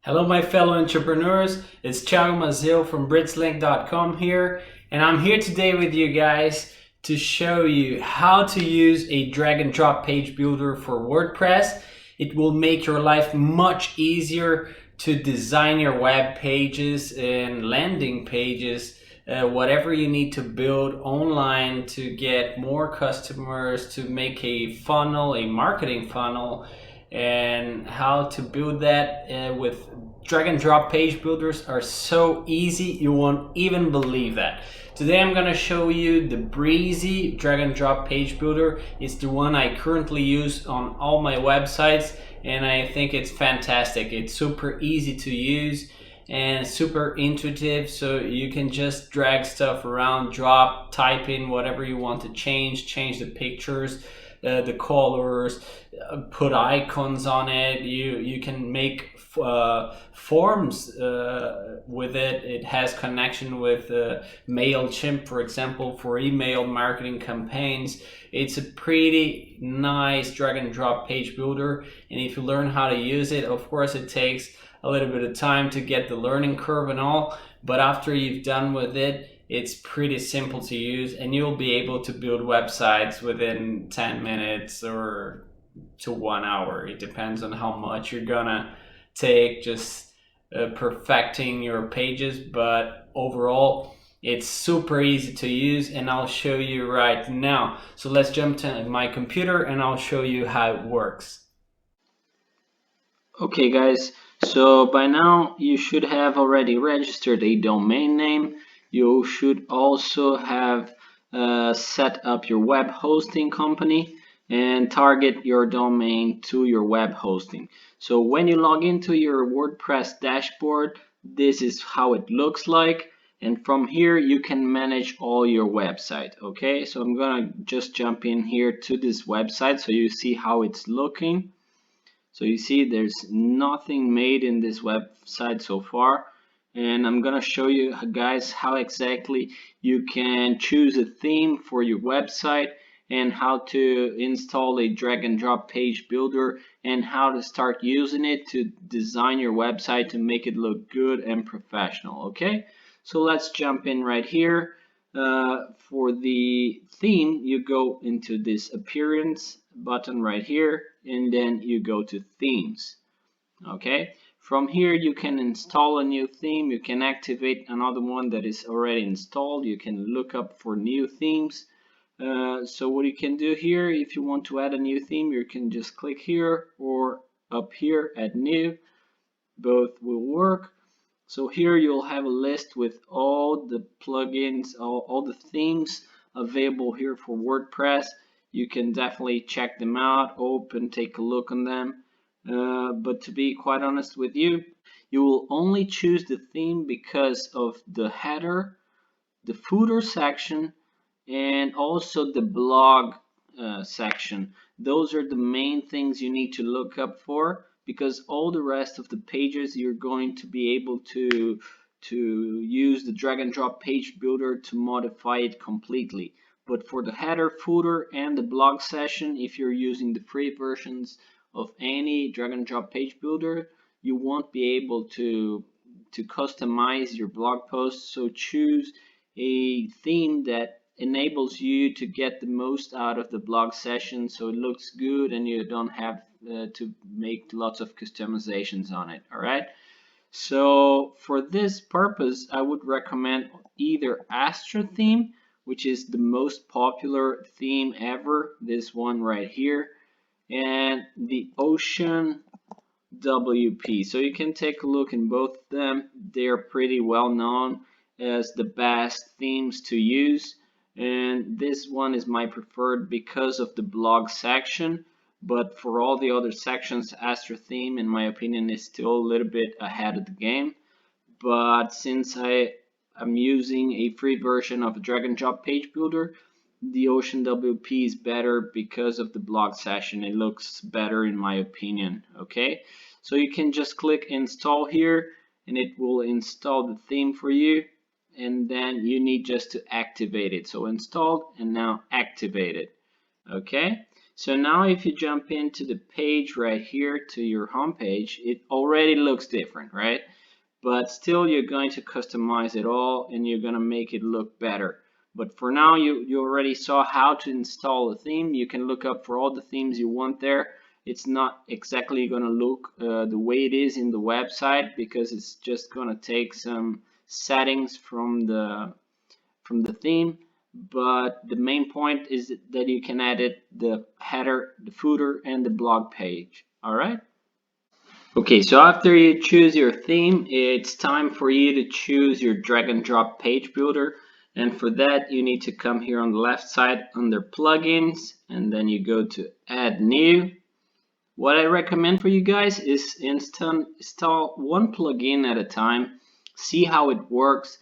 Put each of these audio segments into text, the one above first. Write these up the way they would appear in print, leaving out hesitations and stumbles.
Hello, my fellow entrepreneurs. It's Thiago Mazil from BritzLink.com here, and I'm here today with you guys to show you how to use a drag and drop page builder for WordPress. It will make your life much easier to design your web pages and landing pages, whatever you need to build online to get more customers, to make a funnel, a marketing funnel, and how to build that with drag and drop page builders are so easy you won't even believe that. Today I'm going to show you the Brizy drag and drop page builder. It's the one I currently use on all my websites, and I think it's fantastic. It's super easy to use and super intuitive, so you can just drag stuff around, drop, type in whatever you want to change the pictures, the colors, put icons on it. You can make forms with it. It has connection with MailChimp, for example, for email marketing campaigns. It's a pretty nice drag and drop page builder, and if you learn how to use it, of course it takes a little bit of time to get the learning curve and all, but after you've done with it, it's pretty simple to use, and you'll be able to build websites within 10 minutes or to 1 hour. It depends on how much you're gonna take just perfecting your pages, but overall it's super easy to use, and I'll show you right now. So let's jump to my computer and I'll show you how it works. Okay guys, so by now you should have already registered a domain name. You should also have set up your web hosting company and target your domain to your web hosting. So when you log into your WordPress dashboard, this is how it looks like, and from here you can manage all your website. Okay, so I'm gonna just jump in here to this website so you see how it's looking. So you see there's nothing made in this website so far, and I'm gonna show you guys how exactly you can choose a theme for your website, and how to install a drag and drop page builder, and how to start using it to design your website to make it look good and professional. Okay, so let's jump in right here. For the theme, you go into this appearance button right here, and then you go to themes. Okay, from here you can install a new theme, you can activate another one that is already installed, you can look up for new themes. So what you can do here, if you want to add a new theme, you can just click here or up here, add new. Both will work. So here you'll have a list with all the plugins, all the themes available here for WordPress. You can definitely check them out, open, take a look on them. But to be quite honest with you, you will only choose the theme because of the header, the footer section, and also the blog section. Those are the main things you need to look up for, because all the rest of the pages you're going to be able to use the drag and drop page builder to modify it completely. But for the header, footer, and the blog section, if you're using the free versions of any drag and drop page builder, you won't be able to customize your blog posts. So choose a theme that enables you to get the most out of the blog session, so it looks good and you don't have to make lots of customizations on it. All right, so for this purpose I would recommend either Astra theme, which is the most popular theme ever, this one right here, and the OceanWP. So you can take a look in both of them. They're pretty well known as the best themes to use, and this one is my preferred because of the blog section. But for all the other sections, Astra theme in my opinion is still a little bit ahead of the game. But since I am using a free version of a drag and drop page builder, the OceanWP is better because of the blog session. It looks better in my opinion. Okay, so you can just click install here and it will install the theme for you, and then you need just to activate it. So installed and now activated. Okay, So now if you jump into the page right here to your home page, it already looks different, right? But still you're going to customize it all and you're going to make it look better. But for now you already saw how to install a theme. You can look up for all the themes you want there. It's not exactly going to look the way it is in the website, because it's just going to take some settings from the theme. But the main point is that you can edit the header, the footer, and the blog page. All right. Okay, so after you choose your theme, it's time for you to choose your drag and drop page builder. And for that, you need to come here on the left side under plugins, and then you go to add new. What I recommend for you guys is install one plugin at a time, see how it works.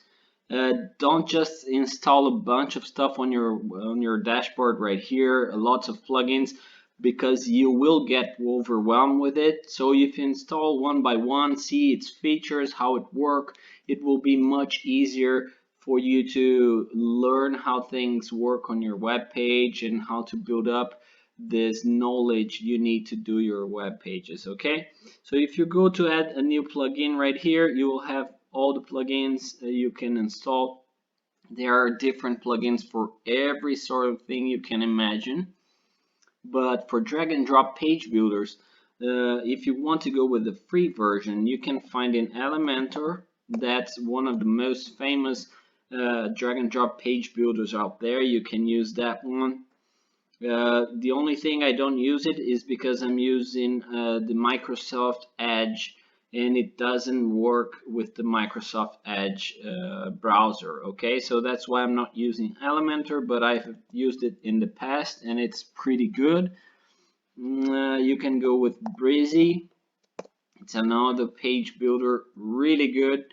Don't just install a bunch of stuff on your dashboard right here, lots of plugins, because you will get overwhelmed with it. So if you install one by one, see its features, how it works, it will be much easier for you to learn how things work on your web page and how to build up this knowledge you need to do your web pages. Okay, so if you go to add a new plugin right here, you will have all the plugins you can install. There are different plugins for every sort of thing you can imagine. But for drag and drop page builders, if you want to go with the free version, you can find in Elementor. That's one of the most famous drag and drop page builders out there. You can use that one. The only thing I don't use it is because I'm using the Microsoft Edge, and it doesn't work with the Microsoft Edge browser. Okay, so that's why I'm not using Elementor, but I've used it in the past and it's pretty good. You can go with Brizy. It's another page builder, really good.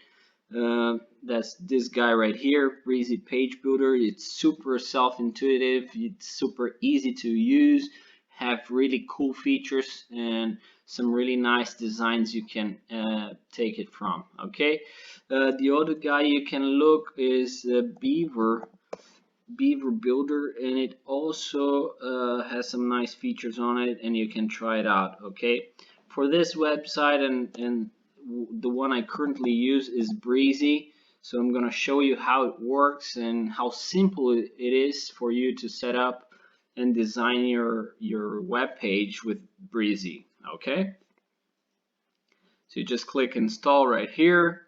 That's this guy right here, Brizy Page Builder. It's super self-intuitive, it's super easy to use, have really cool features and some really nice designs you can take it from. Okay, the other guy you can look is Beaver Builder, and it also has some nice features on it, and you can try it out. Okay, for this website and the one I currently use is Brizy, so I'm going to show you how it works and how simple it is for you to set up and design your web page with Brizy. Okay, so you just click install right here.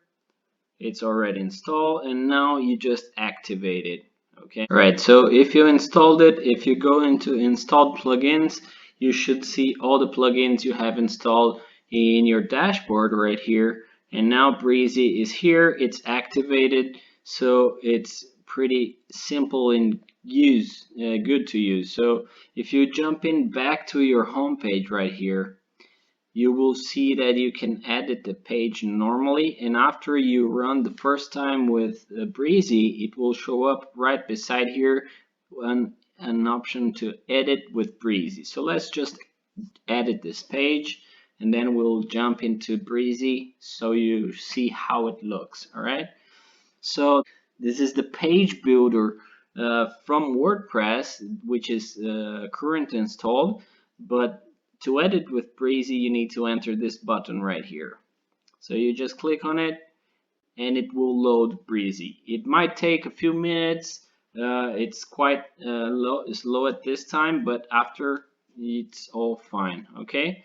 It's already installed, and now you just activate it. Okay, all right, so if you installed it, if you go into installed plugins, you should see all the plugins you have installed in your dashboard right here. And now Brizy is here, it's activated, so it's pretty simple in use, good to use. So if you jump in back to your home page right here, you will see that you can edit the page normally, and after you run the first time with Brizy, it will show up right beside here an option to edit with Brizy. So let's just edit this page, and then we'll jump into Brizy so you see how it looks. All right, so this is the page builder from WordPress, which is currently installed, but to edit with Brizy, you need to enter this button right here. So you just click on it and it will load Brizy. It might take a few minutes. It's quite slow at this time, but after it's all fine. Okay,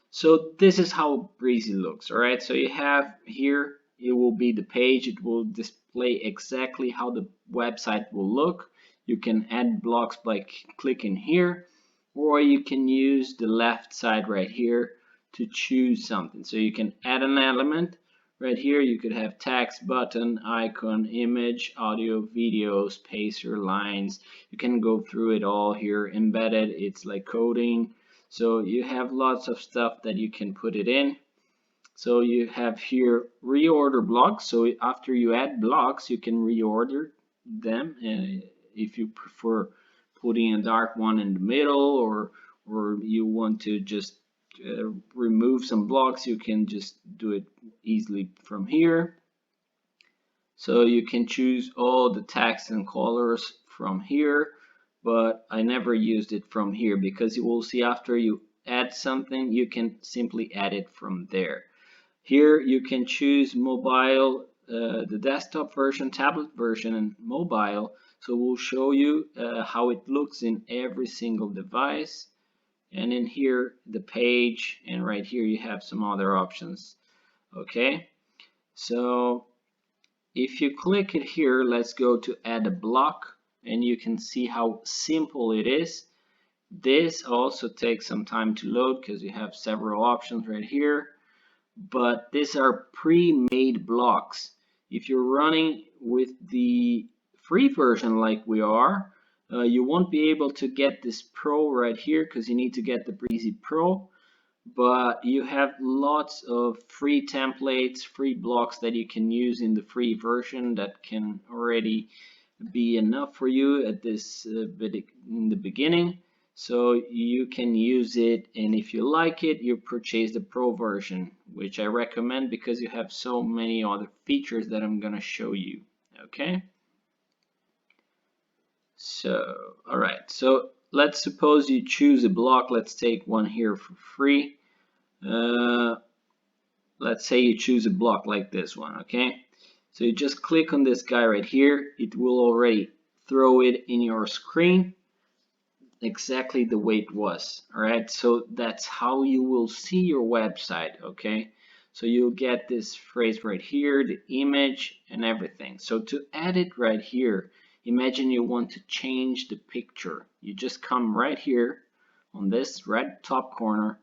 so this is how Brizy looks. All right, so you have here, it will be the page. It will display exactly how the website will look. You can add blocks by clicking here, or you can use the left side right here to choose something. So you can add an element right here. You could have text, button, icon, image, audio, video, spacer, lines. You can go through it all here. Embedded, it's like coding. So you have lots of stuff that you can put it in. So you have here reorder blocks. So after you add blocks, you can reorder them if you prefer putting a dark one in the middle, or you want to just remove some blocks, you can just do it easily from here. So you can choose all the text and colors from here. but I never used it from here, because you will see after you add something, you can simply add it from there. Here you can choose mobile, the desktop version, tablet version, and mobile. So we'll show you how it looks in every single device. And in here, the page, and right here you have some other options. Okay, so if you click it here, let's go to add a block, and you can see how simple it is. This also takes some time to load because you have several options right here, but these are pre-made blocks. If you're running with the free version like we are, you won't be able to get this Pro right here because you need to get the Brizy Pro, but you have lots of free templates, free blocks that you can use in the free version that can already be enough for you at this bit in the beginning. So you can use it, and if you like it, you purchase the Pro version, which I recommend because you have so many other features that I'm going to show you. Okay, so all right, so let's suppose you choose a block. Let's take one here for free. Let's say you choose a block like this one. Okay, so you just click on this guy right here. It will already throw it in your screen exactly the way it was. All right, so that's how you will see your website. Okay, so you'll get this phrase right here, the image and everything. So to add it right here, imagine you want to change the picture. You just come right here on this right top corner,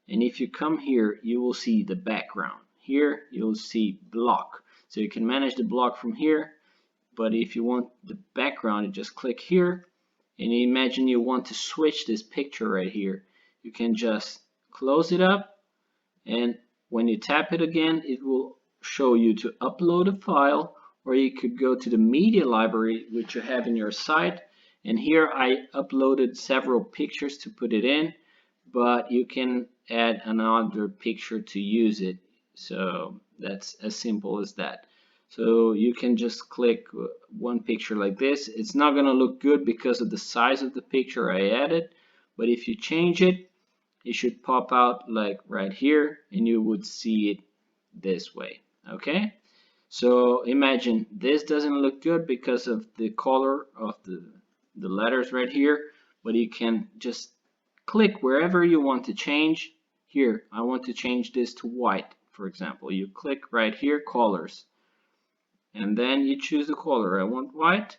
and if you come here, you will see the background. Here you'll see block, so you can manage the block from here. But if you want the background, you just click here, and imagine you want to switch this picture right here. You can just close it up, and when you tap it again, it will show you to upload a file, or you could go to the media library which you have in your site, and here I uploaded several pictures to put it in, but you can add another picture to use it. So that's as simple as that. So you can just click one picture like this. It's not going to look good because of the size of the picture I added, but if you change it, it should pop out like right here, and you would see it this way. Okay, so imagine this doesn't look good because of the color of the letters right here, but you can just click wherever you want to change. Here I want to change this to white, for example. You click right here, colors, and then you choose the color. I want white,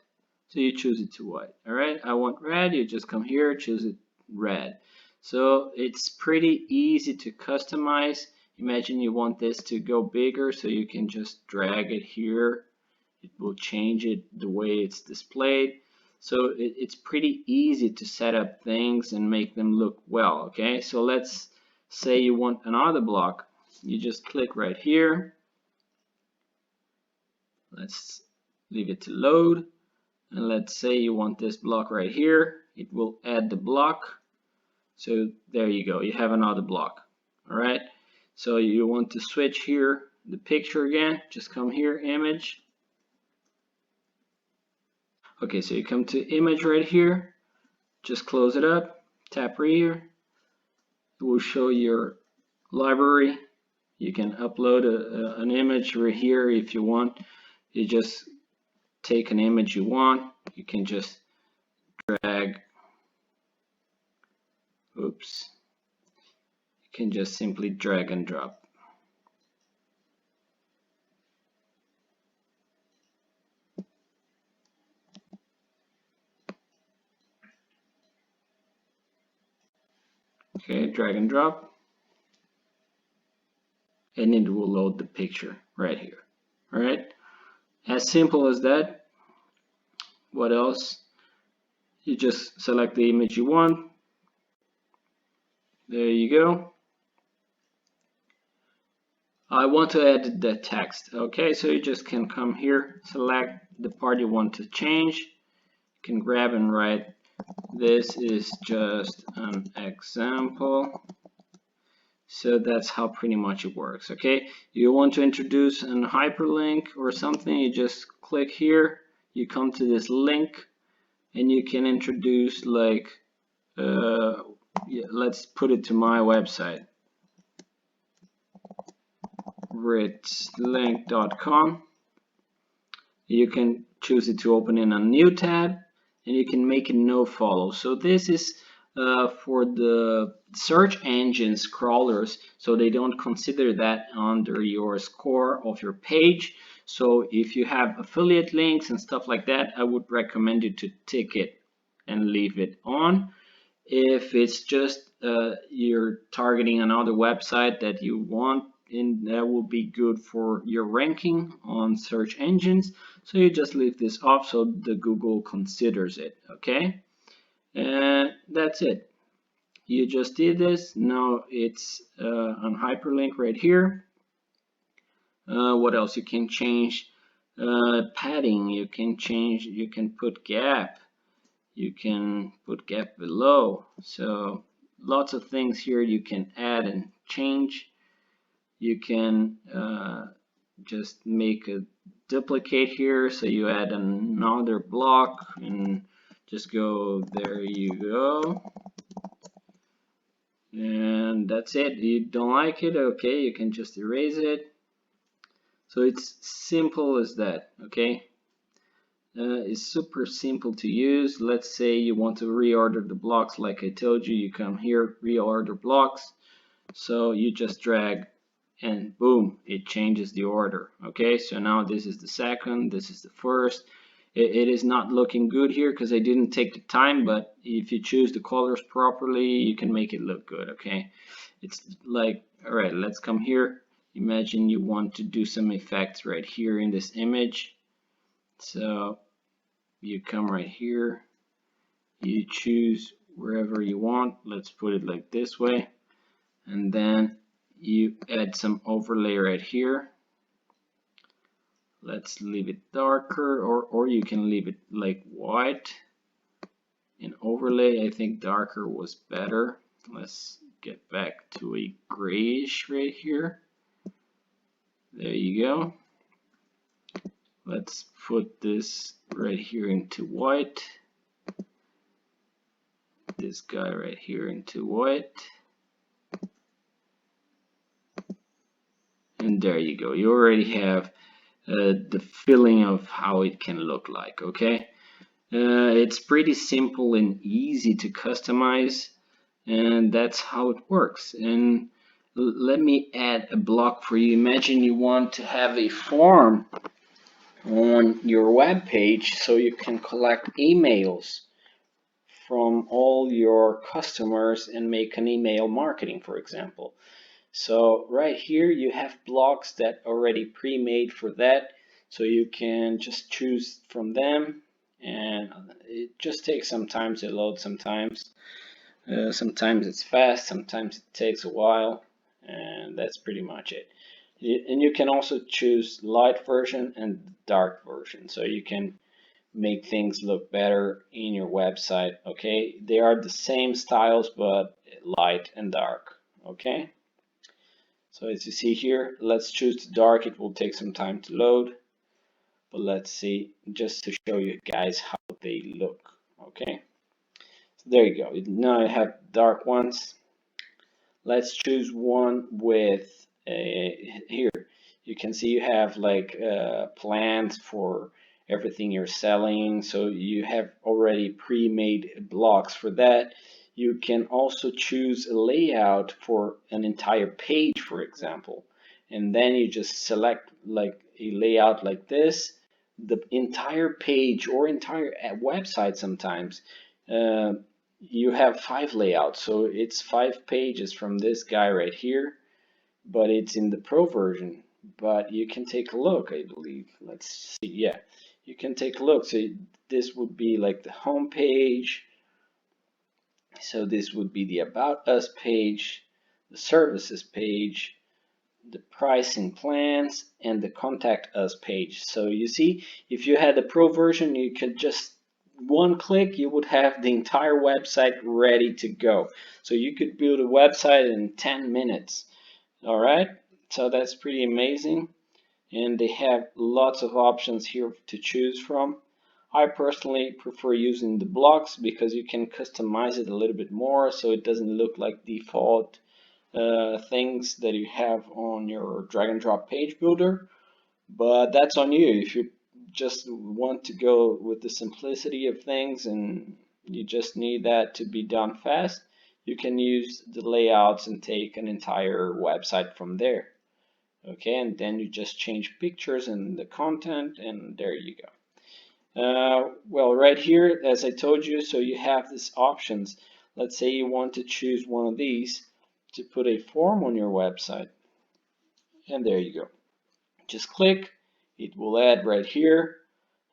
so you choose it to white. All right, I want red, you just come here, choose it red. So it's pretty easy to customize. Imagine you want this to go bigger, so you can just drag it here. It will change it the way it's displayed. So it's pretty easy to set up things and make them look well. Okay, so let's say you want another block. You just click right here. Let's leave it to load, and let's say you want this block right here. It will add the block. So there you go, you have another block. All right, so you want to switch here the picture again, just come here, image. Okay, so you come to image right here, just close it up, tap right here. It will show your library. You can upload an image right here if you want. You just take an image you want. You can just drag. Oops. You can just simply drag and drop. Okay, drag and drop, and it will load the picture right here. All right, as simple as that. What else? You just select the image you want. There you go. I want to add the text. Okay, so you just can come here, select the part you want to change. You can grab and write, this is just an example. So that's how pretty much it works. Okay, you want to introduce an hyperlink or something, you just click here, you come to this link, and you can introduce like yeah, let's put it to my website, ritzlink.com. You can choose it to open in a new tab, and you can make it no follow. So this is for the search engines crawlers, so they don't consider that under your score of your page. So if you have affiliate links and stuff like that, I would recommend you to tick it and leave it on. If it's just you're targeting another website that you want, and that will be good for your ranking on search engines, so you just leave this off so the Google considers it. Okay, and that's it. You just did this. Now it's on hyperlink right here. What else you can change? Padding, you can change, you can put gap, you can put gap below. So lots of things here you can add and change. You can just make a duplicate here, so you add another block and just go, there you go, and that's it. You don't like it, okay, you can just erase it. So it's simple as that. Okay, it's super simple to use. Let's say you want to reorder the blocks, like I told you, you come here, reorder blocks, so you just drag and boom, it changes the order. Okay, so now this is the second, this is the first. It is not looking good here because I didn't take the time, but if you choose the colors properly, you can make it look good. Okay, it's like, all right, let's come here. Imagine you want to do some effects right here in this image. So you come right here, you choose wherever you want. Let's put it like this way, and then you add some overlay right here. Let's leave it darker, or you can leave it like white. In overlay, I think darker was better. Let's get back to a grayish right here. There you go. Let's put this right here into white. This guy right here into white. And there you go. You already have the feeling of how it can look like. Okay, it's pretty simple and easy to customize, and that's how it works. And let me add a block for you. Imagine you want to have a form on your web page so you can collect emails from all your customers and make an email marketing, for example. So right here you have blocks that already pre-made for that, so you can just choose from them, and it just takes some time to load. Sometimes it's fast, sometimes it takes a while, and that's pretty much it. And you can also choose light version and dark version, so you can make things look better in your website. Okay, they are the same styles but light and dark. Okay, so as you see here, let's choose the dark. It will take some time to load, but let's see, just to show you guys how they look. Okay, so there you go. Now I have dark ones. Let's choose one with here. You can see you have like plans for everything you're selling, so you have already pre-made blocks for that. You can also choose a layout for an entire page, for example, and then you just select like a layout like this, the entire page or entire website. Sometimes you have 5 layouts, so it's 5 pages from this guy right here, but it's in the pro version. But you can take a look, I believe. Let's see. Yeah, you can take a look. So this would be like the home page. So this would be the About Us page, the Services page, the Pricing Plans, and the Contact Us page. So you see, if you had the Pro version, you could just one click, you would have the entire website ready to go. So you could build a website in 10 minutes. All right, so that's pretty amazing. And they have lots of options here to choose from. I personally prefer using the blocks because you can customize it a little bit more so it doesn't look like default things that you have on your drag and drop page builder. But that's on you. If you just want to go with the simplicity of things and you just need that to be done fast, you can use the layouts and take an entire website from there. Okay, and then you just change pictures and the content, and there you go. Well, right here, as I told you, so you have these options. Let's say you want to choose one of these to put a form on your website, and there you go. Just click, it will add right here,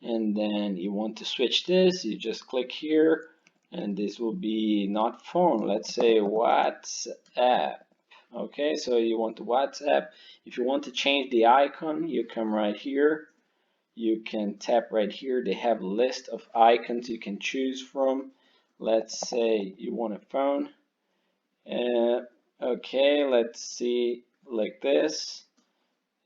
and then you want to switch this, you just click here, and this will be not phone, let's say WhatsApp. Okay, so you want the WhatsApp. If you want to change the icon, you come right here, you can tap right here. They have a list of icons you can choose from. Let's say you want a phone. Okay, let's see, like this.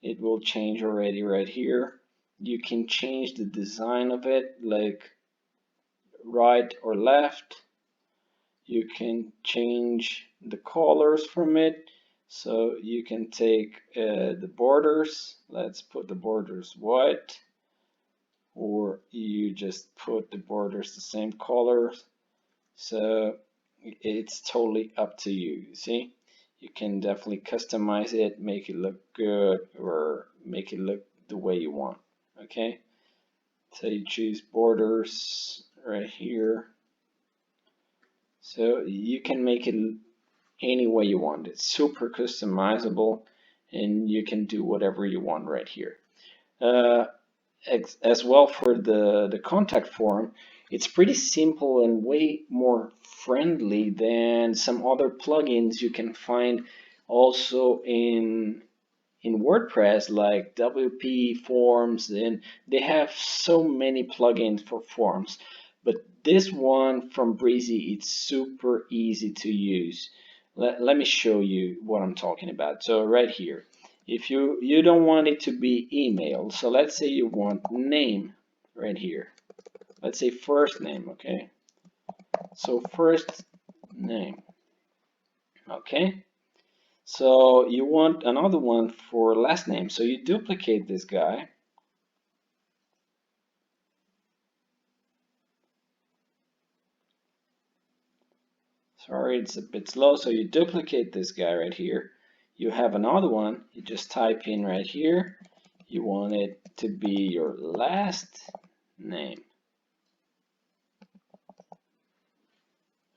It will change already right here. You can change the design of it, like right or left. You can change the colors from it. So you can take the borders. Let's put the borders white. Or you just put the borders the same colors. So it's totally up to you. You see, you can definitely customize it, make it look good, or make it look the way you want. Okay, so you choose borders right here. So you can make it any way you want. It's super customizable, and you can do whatever you want right here. As well for the contact form, it's pretty simple and way more friendly than some other plugins you can find also in WordPress, like WP forms, and they have so many plugins for forms. But this one from Brizy, it's super easy to use. Let me show you what I'm talking about. So right here, if you don't want it to be email, so let's say you want name right here. Let's say first name, okay? So first name, okay? So you want another one for last name. So you duplicate this guy. Sorry, it's a bit slow. So you duplicate this guy right here. You have another one. You just type in right here. You want it to be your last name.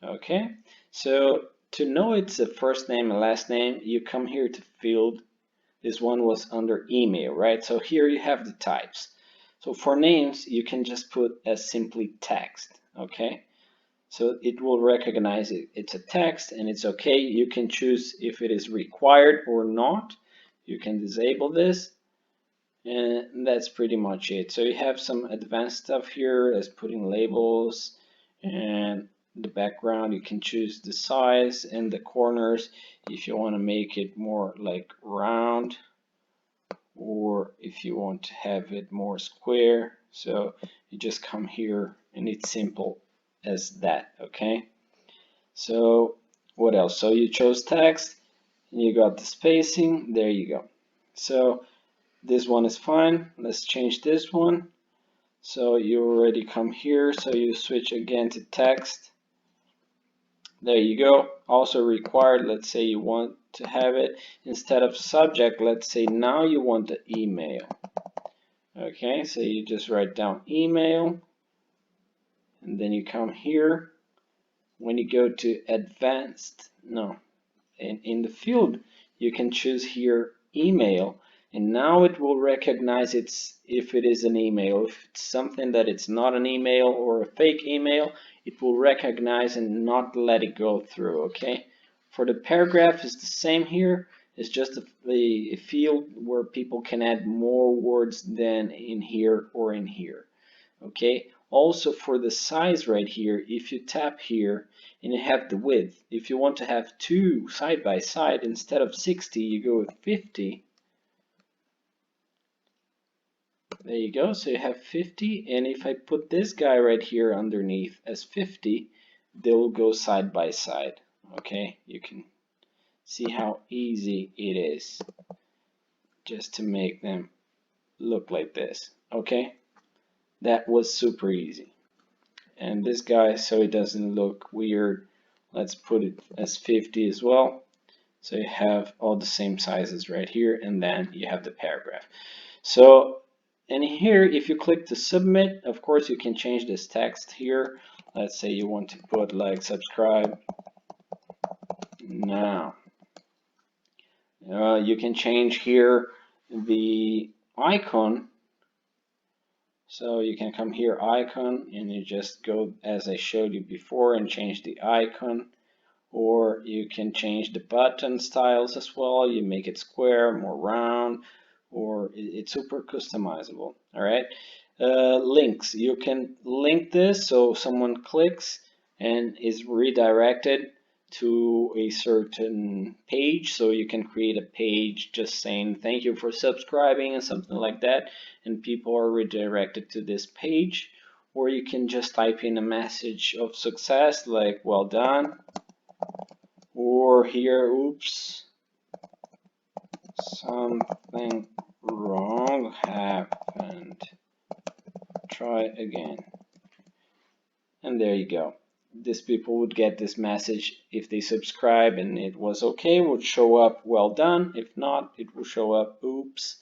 Okay. So to know it's a first name and last name, you come here to field. This one was under email, right? So here you have the types. So for names, you can just put as simply text, okay? So it will recognize it. It's a text and it's okay. You can choose if it is required or not. You can disable this, and that's pretty much it. So you have some advanced stuff here as putting labels and the background. You can choose the size and the corners if you want to make it more like round, or if you want to have it more square. So you just come here and it's simple as that. Okay, so what else? So you chose text and you got the spacing. There you go. So this one is fine. Let's change this one. So you already come here, so you switch again to text. There you go. Also required, let's say you want to have it instead of subject. Let's say now you want the email. Okay, so you just write down email, and then you come here. When you go to advanced, no, in the field, you can choose here email, and now it will recognize if it is an email. If it's something that it's not an email or a fake email, it will recognize and not let it go through. Okay, for the paragraph, it's the same here. It's just a field where people can add more words than in here or in here. Okay, also for the size right here, if you tap here and you have the width, if you want to have two side by side, instead of 60 you go with 50. There you go. So you have 50, and if I put this guy right here underneath as 50, they will go side by side. Okay, you can see how easy it is just to make them look like this. Okay, that was super easy. And this guy, so it doesn't look weird, let's put it as 50 as well. So you have all the same sizes right here, and then you have the paragraph. So, and here, if you click to submit, of course, you can change this text here. Let's say you want to put like subscribe now. You can change here the icon. So you can come here, icon, and you just go as I showed you before and change the icon. Or you can change the button styles as well. You make it square, more round, or it's super customizable. All right. Links. You can link this so someone clicks and is redirected to a certain page. So you can create a page just saying thank you for subscribing and something like that, and people are redirected to this page. Or you can just type in a message of success like well done. Or here, oops, something wrong happened. Try again. And there you go. These people would get this message if they subscribe and it was okay, would show up well done. If not, it will show up oops,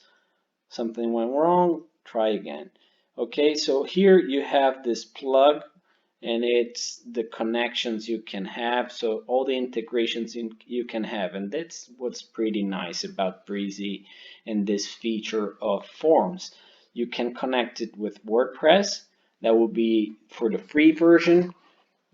something went wrong, try again. Okay, so here you have this plug, and it's the connections you can have, so all the integrations you can have, and that's what's pretty nice about Brizy and this feature of forms. You can connect it with WordPress. That will be for the free version,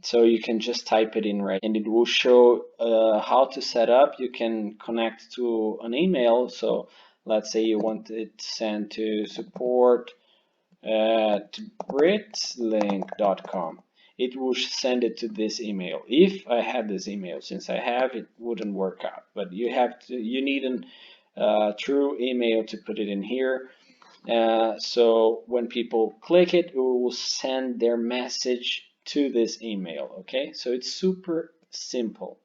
so you can just type it in right and it will show how to set up. You can connect to an email, so let's say you want it sent to support@britlink.com. It will send it to this email. If I had this email, since I have, it wouldn't work out. But you need a true email to put it in here. So when people click it, it will send their message to this email. Okay, so it's super simple.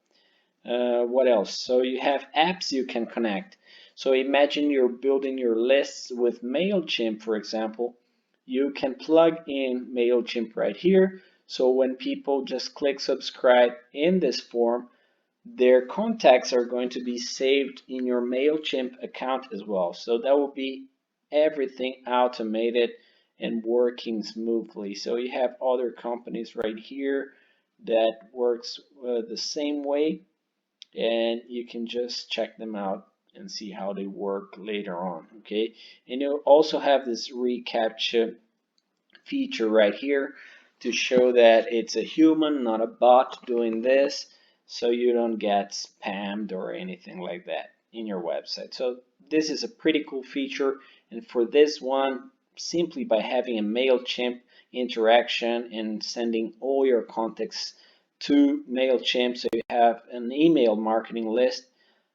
What else? So you have apps you can connect. So imagine you're building your lists with MailChimp, for example. You can plug in MailChimp right here. So when people just click subscribe in this form, their contacts are going to be saved in your MailChimp account as well. So that will be everything automated and working smoothly. So you have other companies right here that works the same way, and you can just check them out and see how they work later on. Okay, and you also have this reCAPTCHA feature right here to show that it's a human, not a bot, doing this, so you don't get spammed or anything like that in your website. So this is a pretty cool feature, and for this one, simply by having a MailChimp interaction and sending all your contacts to MailChimp, so you have an email marketing list,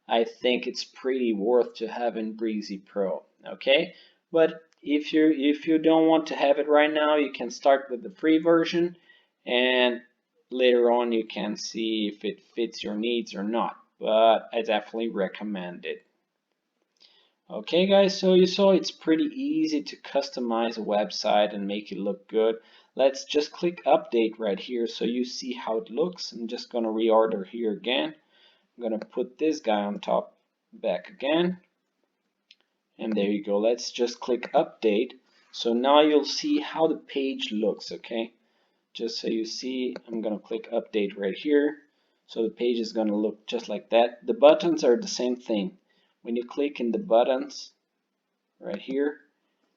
I think it's pretty worth to have in Brizy Pro. Okay, but if you don't want to have it right now, you can start with the free version, and later on you can see if it fits your needs or not. But I definitely recommend it. Okay guys, so you saw it's pretty easy to customize a website and make it look good. Let's just click update right here so you see how it looks. I'm just going to reorder here again. I'm going to put this guy on top back again. And there you go. Let's just click update. So now you'll see how the page looks, okay? Just so you see, I'm going to click update right here. So the page is going to look just like that. The buttons are the same thing. When you click in the buttons right here,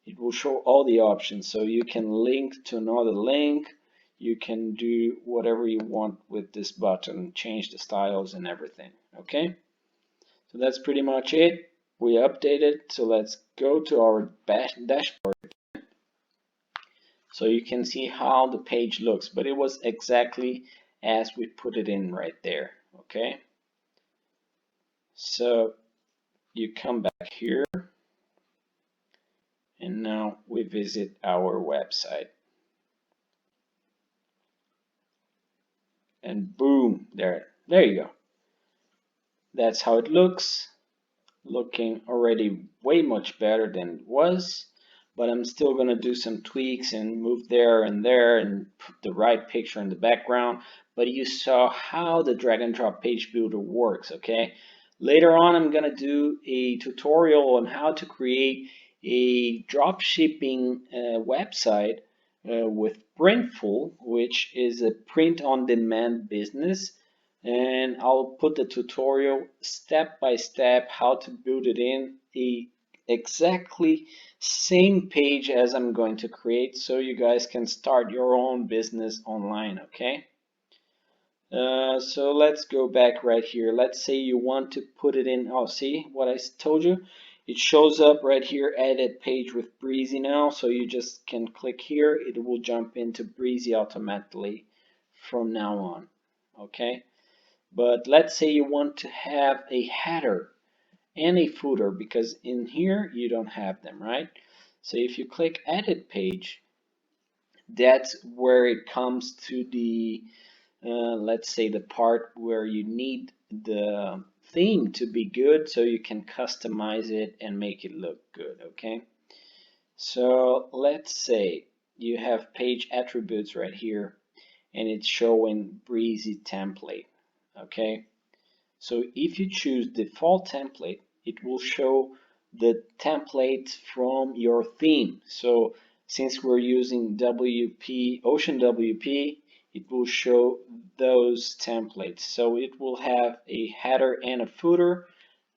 it will show all the options. So you can link to another link. You can do whatever you want with this button, change the styles and everything, okay? So that's pretty much it. We updated, so let's go to our dashboard so you can see how the page looks, but it was exactly as we put it in right there. Okay, so you come back here And now we visit our website. And boom, there you go. That's how it looks. Looking already way much better than it was, but I'm still going to do some tweaks and move there and put the right picture in the background. But you saw how the drag and drop page builder works. Okay, later on I'm going to do a tutorial on how to create a drop shipping website with Printful, which is a print on demand business, and I'll put the tutorial step by step how to build it in the exactly same page as I'm going to create, so you guys can start your own business online. Okay, so let's go back right here. Let's say you want to put it in. Oh, see what I told you, it shows up right here, edit page with Brizy now, so you just can click here, it will jump into Brizy automatically from now on. Okay, but let's say you want to have a header and a footer, because in here you don't have them, right? So if you click edit page, that's where it comes to the let's say the part where you need the theme to be good so you can customize it and make it look good. Okay, so let's say you have page attributes right here and it's showing Brizy template. Okay, so if you choose default template, it will show the templates from your theme. So since we're using WP, OceanWP, it will show those templates. So it will have a header and a footer.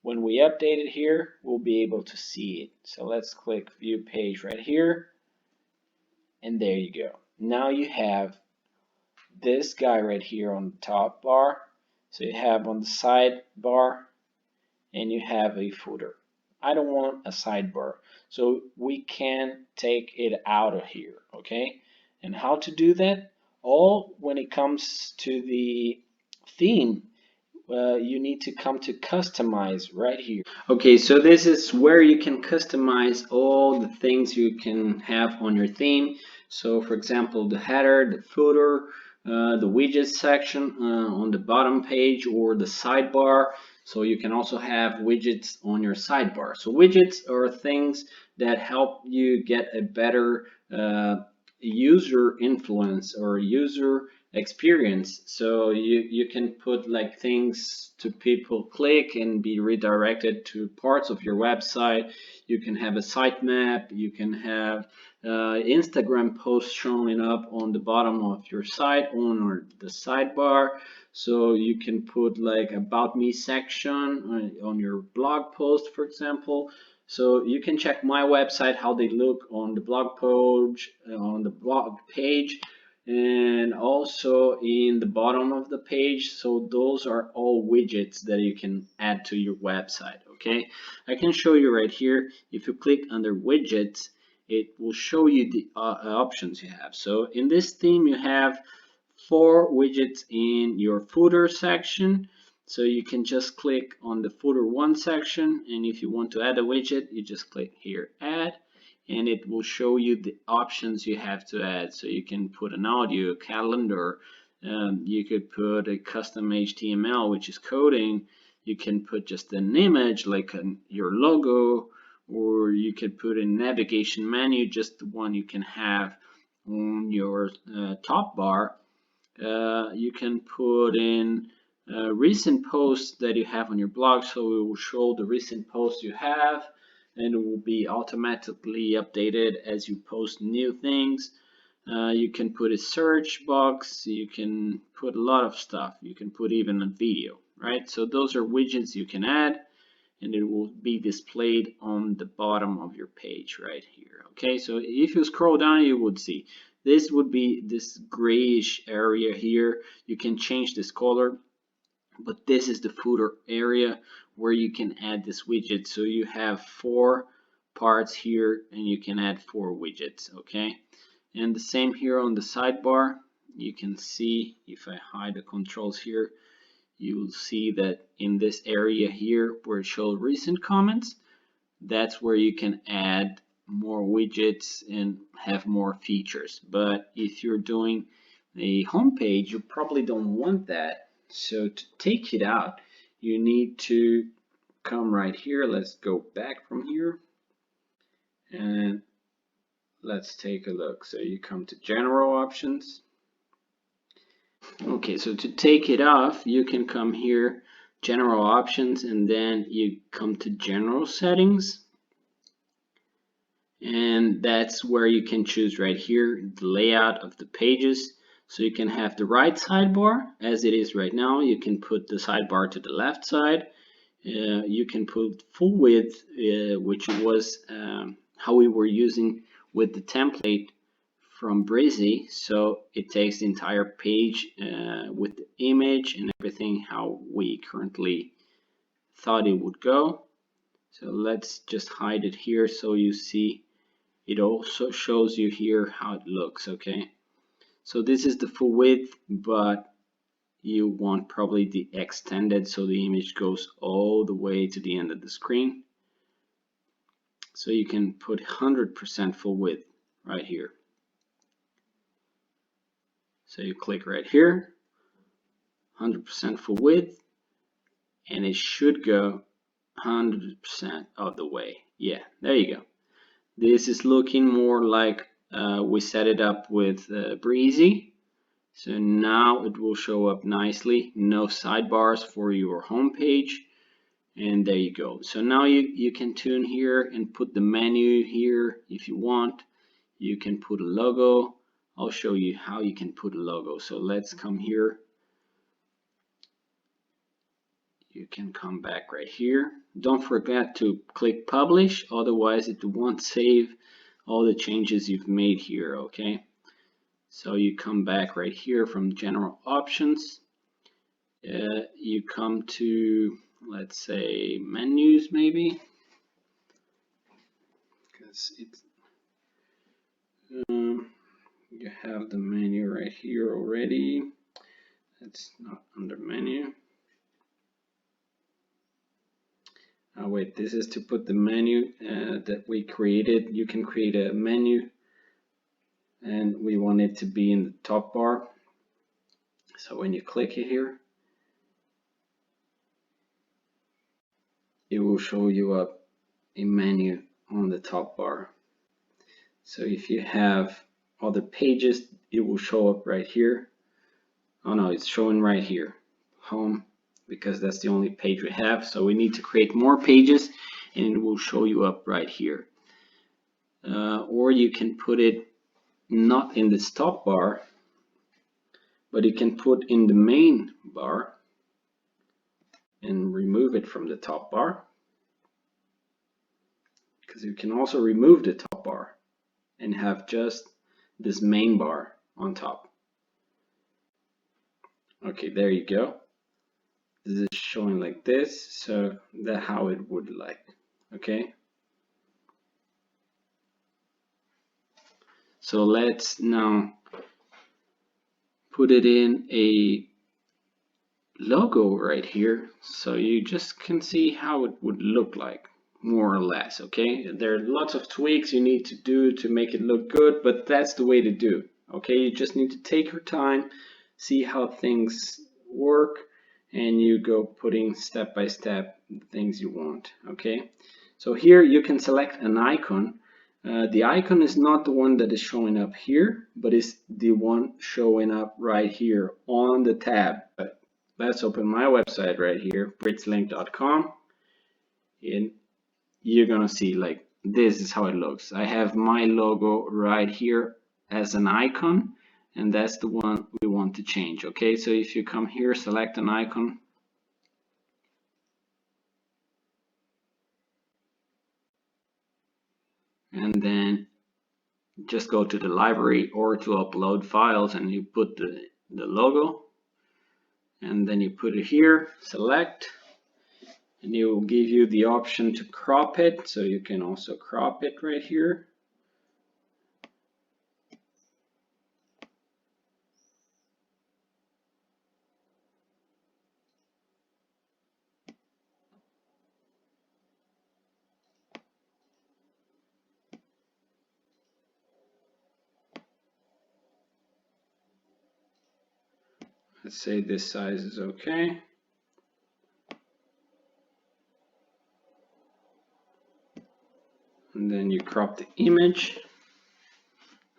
When we update it here, we'll be able to see it. So let's click view page right here. And there you go. Now you have this guy right here on the top bar. So you have on the sidebar and you have a footer. I don't want a sidebar, so we can take it out of here. Okay, and how to do that? All when it comes to the theme, you need to come to customize right here. Okay, so this is where you can customize all the things you can have on your theme. So for example, the header, the footer, the widgets section on the bottom page, or the sidebar. So you can also have widgets on your sidebar. So widgets are things that help you get a better user influence or user experience. So you can put like things to people click and be redirected to parts of your website. You can have a sitemap, you can have Instagram posts showing up on the bottom of your site or the sidebar. So you can put like about me section on your blog post, for example. So you can check my website how they look on the blog page, and also in the bottom of the page. So those are all widgets that you can add to your website. Okay, I can show you right here. If you click under widgets, it will show you the options you have. So in this theme, you have 4 widgets in your footer section. So you can just click on the footer 1 section, and if you want to add a widget, you just click here, add, and it will show you the options you have to add. So you can put an audio, calendar, you could put a custom HTML, which is coding. You can put just an image like your logo, or you could put a navigation menu, just the one you can have on your top bar. You can put in recent posts that you have on your blog, so it will show the recent posts you have, and it will be automatically updated as you post new things. You can put a search box, you can put a lot of stuff, you can put even a video, right? So those are widgets you can add, and it will be displayed on the bottom of your page right here. Okay, so if you scroll down, you would see this would be this grayish area here. You can change this color, but this is the footer area where you can add this widget. So you have 4 parts here and you can add 4 widgets. Okay, and the same here on the sidebar. You can see if I hide the controls here, you will see that in this area here where it shows recent comments, that's where you can add more widgets and have more features. But if you're doing a home page, you probably don't want that. So to take it out, you need to come right here. Let's go back from here and let's take a look. So you come to general options. Okay, so to take it off, you can come here, general options, and then you come to general settings. And that's where you can choose right here the layout of the pages. So you can have the right sidebar as it is right now. You can put the sidebar to the left side. You can put full width, which was how we were using with the template from Brizy. So it takes the entire page with the image and everything how we currently thought it would go. So let's just hide it here so you see. It also shows you here how it looks, okay? So this is the full width, but you want probably the extended so the image goes all the way to the end of the screen. So you can put 100% full width right here. So you click right here, 100% full width, and it should go 100% of the way. Yeah, there you go. This is looking more like we set it up with Brizy. So now it will show up nicely. No sidebars for your home page. And there you go. So now you can tune here and put the menu here if you want. You can put a logo. I'll show you how you can put a logo. So let's come here. You can come back right here. Don't forget to click publish, otherwise it won't save all the changes you've made here, okay? So you come back right here from general options. You come to, let's say, menus maybe, because it's you have the menu right here already. It's not under menu. Oh wait, this is to put the menu that we created. You can create a menu and we want it to be in the top bar. So when you click it here, it will show you up a menu on the top bar. So if you have other pages, it will show up right here. Oh no, it's showing right here, home, because that's the only page we have. So we need to create more pages and it will show you up right here. Or you can put it not in this top bar, but you can put in the main bar and remove it from the top bar, because you can also remove the top bar and have just this main bar on top. Okay, there you go. This is showing like this, so that's how it would like. Okay, so let's now put it in a logo right here, so you just can see how it would look like, more or less. Okay, there are lots of tweaks you need to do to make it look good, but that's the way to do. Okay, you just need to take your time, see how things work, and you go putting step by step the things you want. Okay, so here you can select an icon. The icon is not the one that is showing up here, but it's the one showing up right here on the tab. Let's open my website right here, britslink.com, and you're gonna see like this is how it looks. I have my logo right here as an icon, and that's the one we want to change. Okay, so if you come here, select an icon, and then just go to the library or to upload files, and you put the logo, and then you put it here, select, and it will give you the option to crop it, so you can also crop it right here. Let's say this size is okay. And then you crop the image,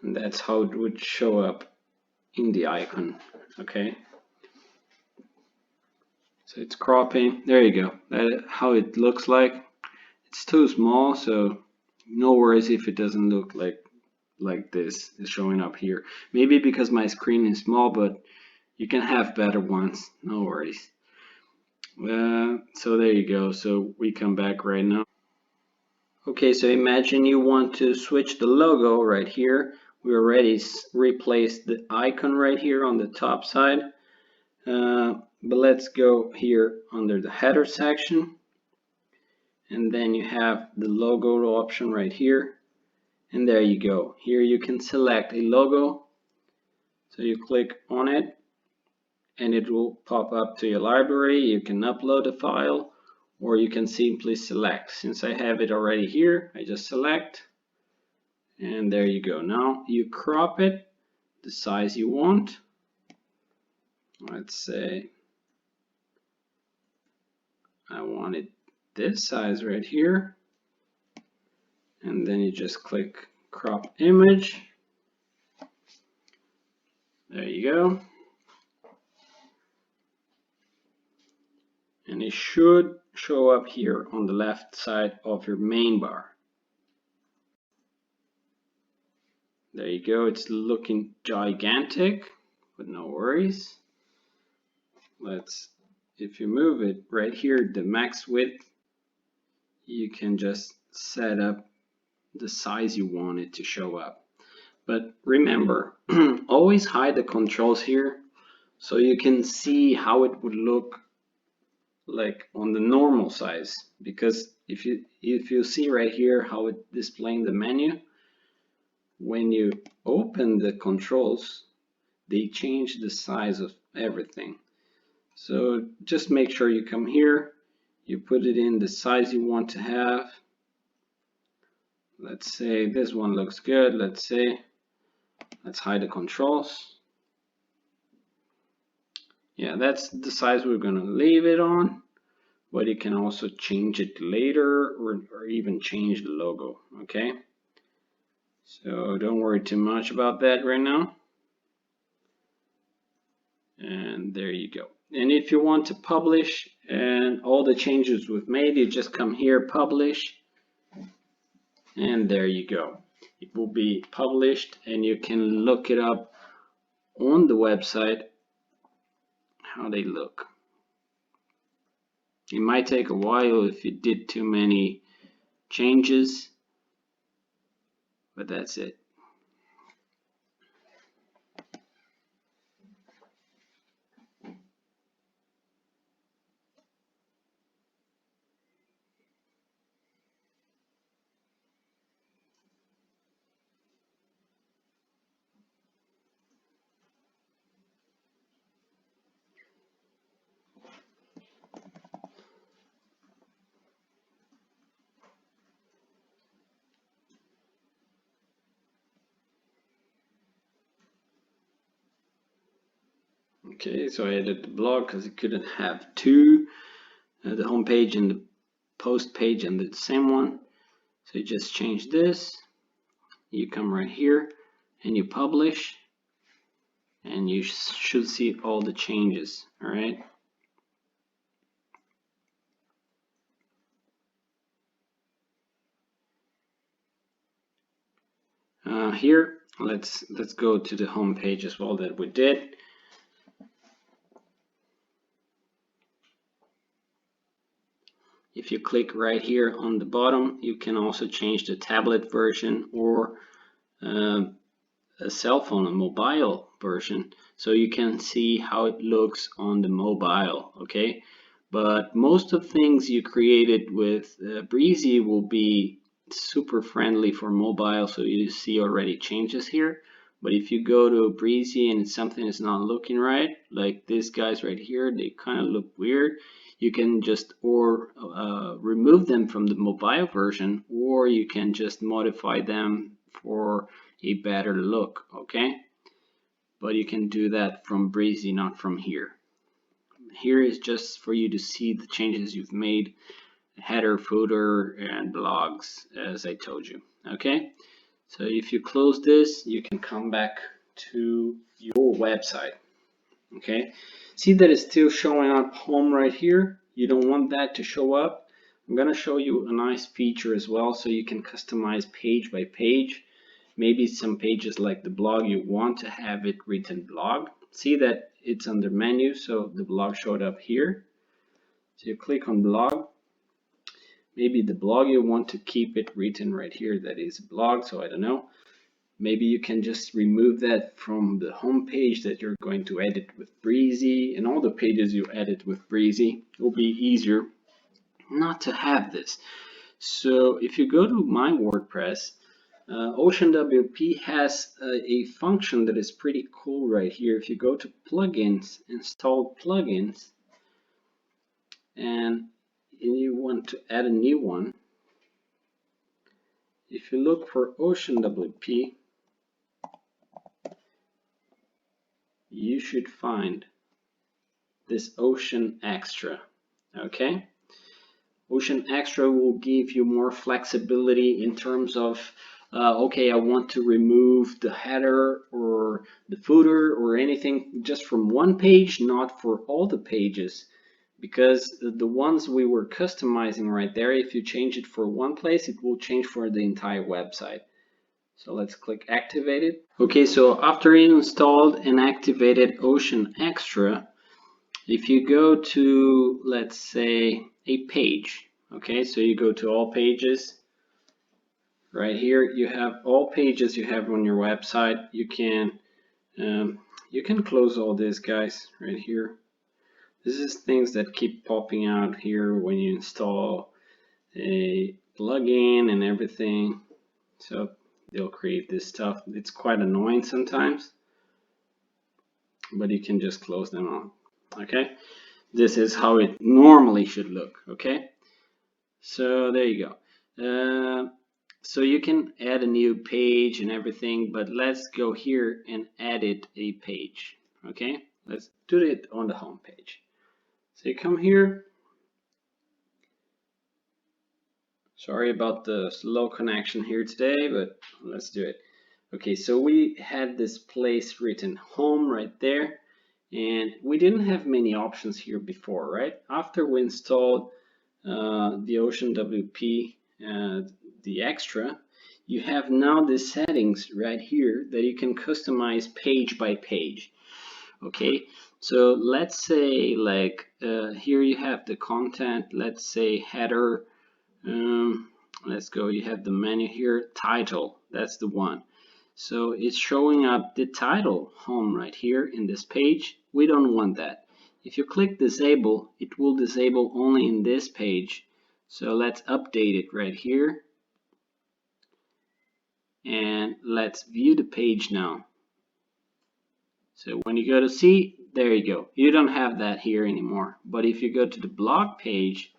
and that's how it would show up in the icon. Okay, so it's cropping. There you go. That's how it looks like. It's too small, so no worries if it doesn't look like this is showing up here. Maybe because my screen is small, but you can have better ones. No worries. So there you go. So we come back right now. Okay, so imagine you want to switch the logo right here. We already replaced the icon right here on the top side. But let's go here under the header section. And then you have the logo option right here. And there you go. Here you can select a logo. So you click on it and it will pop up to your library. You can upload a file, or you can simply select. Since I have it already here, I just select, and there you go. Now you crop it the size you want. Let's say I want it this size right here, and then you just click crop image. There you go. And it should show up here on the left side of your main bar. There you go. It's looking gigantic, but no worries. If you move it right here, the max width, you can just set up the size you want it to show up. But remember, always hide the controls here so you can see how it would look like on the normal size. Because if you see right here how it displaying the menu, when you open the controls, they change the size of everything. So just make sure you come here, you put it in the size you want to have. Let's say this one looks good. Let's hide the controls. Yeah, that's the size we're going to leave it on, but you can also change it later, or even change the logo. Okay, so don't worry too much about that right now. And there you go. And if you want to publish and all the changes we've made, you just come here, publish, and there you go. It will be published, and you can look it up on the website how they look. It might take a while if you did too many changes, but that's it. Okay, so I added the blog because it couldn't have two, the home page and the post page and the same one. So you just change this, you come right here and you publish, and you should see all the changes. All right. Here, let's go to the home page as well that we did. If you click right here on the bottom, you can also change the tablet version or a cell phone, a mobile version, so you can see how it looks on the mobile. Okay, but most of things you created with Brizy will be super friendly for mobile, so you see already changes here. But if you go to Brizy and something is not looking right, like these guys right here, they kind of look weird, you can just remove them from the mobile version, or you can just modify them for a better look. Okay, but you can do that from Brizy, not from here. Here is just for you to see the changes you've made, header, footer, and blogs, as I told you. Okay, so if you close this, you can come back to your website. Okay, see that it's still showing up home right here. You don't want that to show up. I'm going to show you a nice feature as well, so you can customize page by page. Maybe some pages like the blog, you want to have it written blog. See that it's under menu, so the blog showed up here. So you click on blog. Maybe the blog, you want to keep it written right here, that is blog, so I don't know. Maybe you can just remove that from the home page that you're going to edit with Brizy, and all the pages you edit with Brizy. It will be easier not to have this. So if you go to My WordPress, OceanWP has a function that is pretty cool right here. If you go to plugins, install plugins, and you want to add a new one, if you look for OceanWP, you should find this Ocean Extra. Okay, Ocean Extra will give you more flexibility in terms of okay, I want to remove the header or the footer or anything just from one page, not for all the pages, because the ones we were customizing right there, if you change it for one place, it will change for the entire website. So let's click activate it. Okay, so after you installed and activated Ocean Extra, if you go to, let's say, a page, okay, so you go to all pages. Right here, you have all pages you have on your website. You can close all this, guys, right here. This is things that keep popping out here when you install a plugin and everything. So they'll create this stuff. It's quite annoying sometimes, but you can just close them all. Okay, this is how it normally should look. Okay, so there you go. So you can add a new page and everything, but let's go here and edit a page. Okay, let's do it on the home page. So you come here. Sorry about the slow connection here today, but let's do it. Okay, so we had this place written home right there, and we didn't have many options here before, right? After we installed the OceanWP, the extra, you have now the settings right here that you can customize page by page. Okay, so let's say like here you have the content, let's say header. Let's go, you have the menu here, title, that's the one. So it's showing up the title home right here in this page. We don't want that. If you click disable, it will disable only in this page. So let's update it right here. And let's view the page now. So when you go to see, there you go. You don't have that here anymore. But if you go to the blog page,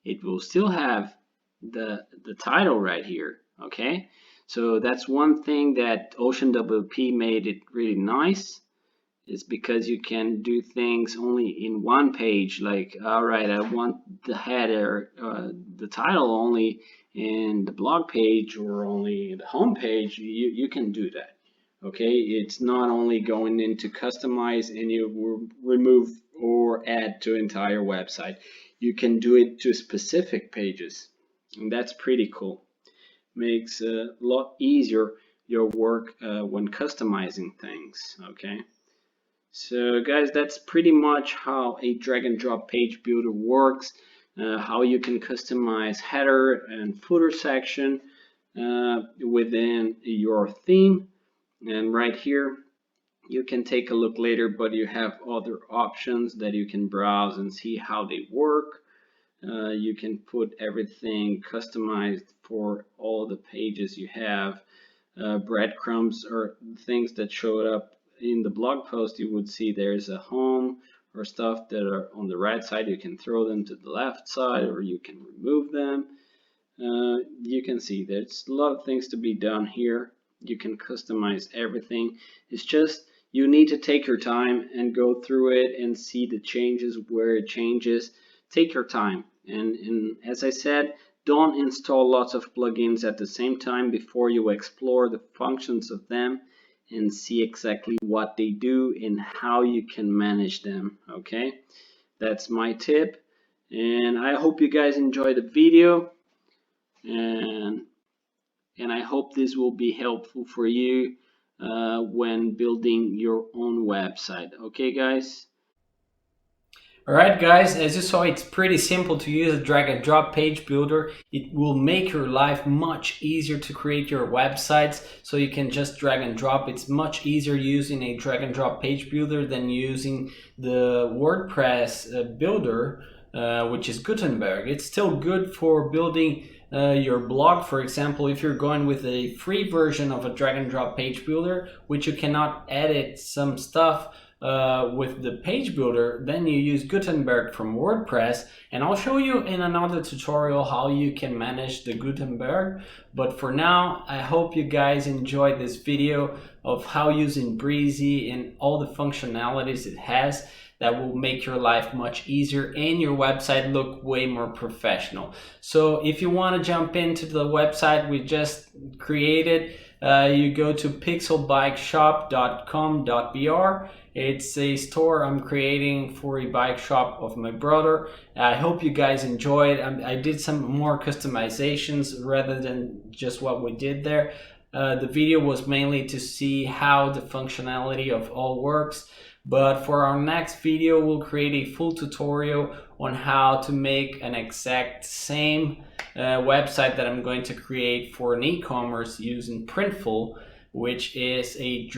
it will still have the title right here. Okay, so that's one thing that OceanWP made it really nice, is because you can do things only in one page. Like, all right, I want the header, the title only in the blog page or only in the home page. You can do that. Okay, it's not only going into customize and you remove or add to entire website. You can do it to specific pages, and that's pretty cool. Makes a lot easier your work when customizing things. Okay, so guys, that's pretty much how a drag and drop page builder works. How you can customize header and footer section within your theme. And right here, you can take a look later, but you have other options that you can browse and see how they work. You can put everything customized for all the pages you have. Breadcrumbs or things that showed up in the blog post. You would see there's a home or stuff that are on the right side. You can throw them to the left side or you can remove them. You can see there's a lot of things to be done here. you can customize everything. It's just you need to take your time and go through it and see the changes where it changes. Take your time, and as I said, don't install lots of plugins at the same time before you explore the functions of them and see exactly what they do and how you can manage them. Okay, that's my tip, and I hope you guys enjoyed the video, and I hope this will be helpful for you when building your own website. Okay, guys? Alright guys, as you saw, it's pretty simple to use a drag and drop page builder. It will make your life much easier to create your websites, so you can just drag and drop. It's much easier using a drag and drop page builder than using the WordPress builder, which is Gutenberg. It's still good for building your blog. For example, if you're going with a free version of a drag and drop page builder, which you cannot edit some stuff with the page builder, then you use Gutenberg from WordPress, and I'll show you in another tutorial how you can manage the Gutenberg. But for now, I hope you guys enjoyed this video of how using Brizy and all the functionalities it has that will make your life much easier and your website look way more professional. So if you want to jump into the website we just created, you go to pixelbikeshop.com.br. It's a store I'm creating for a bike shop of my brother. I hope you guys enjoyed. I did some more customizations rather than just what we did there. The video was mainly to see how the functionality of all works. But for our next video, we'll create a full tutorial on how to make an exact same website that I'm going to create for an e-commerce using Printful, which is a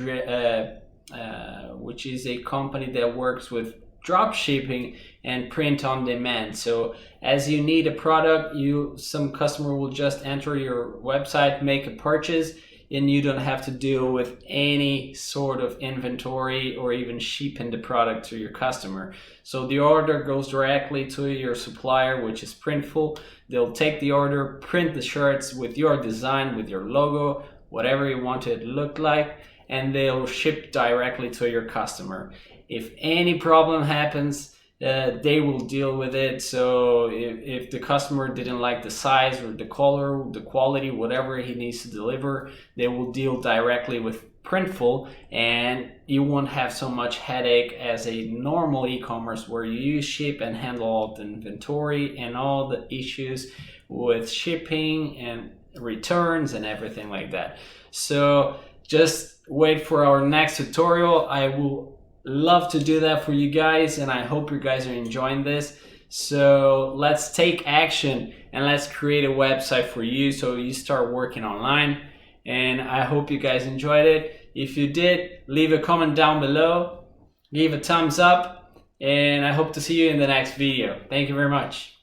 company that works with drop shipping and print on demand. So as you need a product, some customer will just enter your website, make a purchase, and you don't have to deal with any sort of inventory or even shipping the product to your customer. So the order goes directly to your supplier, which is Printful. They'll take the order, print the shirts with your design, with your logo, whatever you want it to look like, and they'll ship directly to your customer. If any problem happens, they will deal with it. So if the customer didn't like the size or the color, the quality, whatever he needs to deliver, they will deal directly with Printful, and you won't have so much headache as a normal e-commerce where you ship and handle all the inventory and all the issues with shipping and returns and everything like that. So just wait for our next tutorial. I will love to do that for you guys, and I hope you guys are enjoying this. So let's take action and let's create a website for you so you start working online. And I hope you guys enjoyed it. If you did, leave a comment down below, leave a thumbs up, and I hope to see you in the next video. Thank you very much.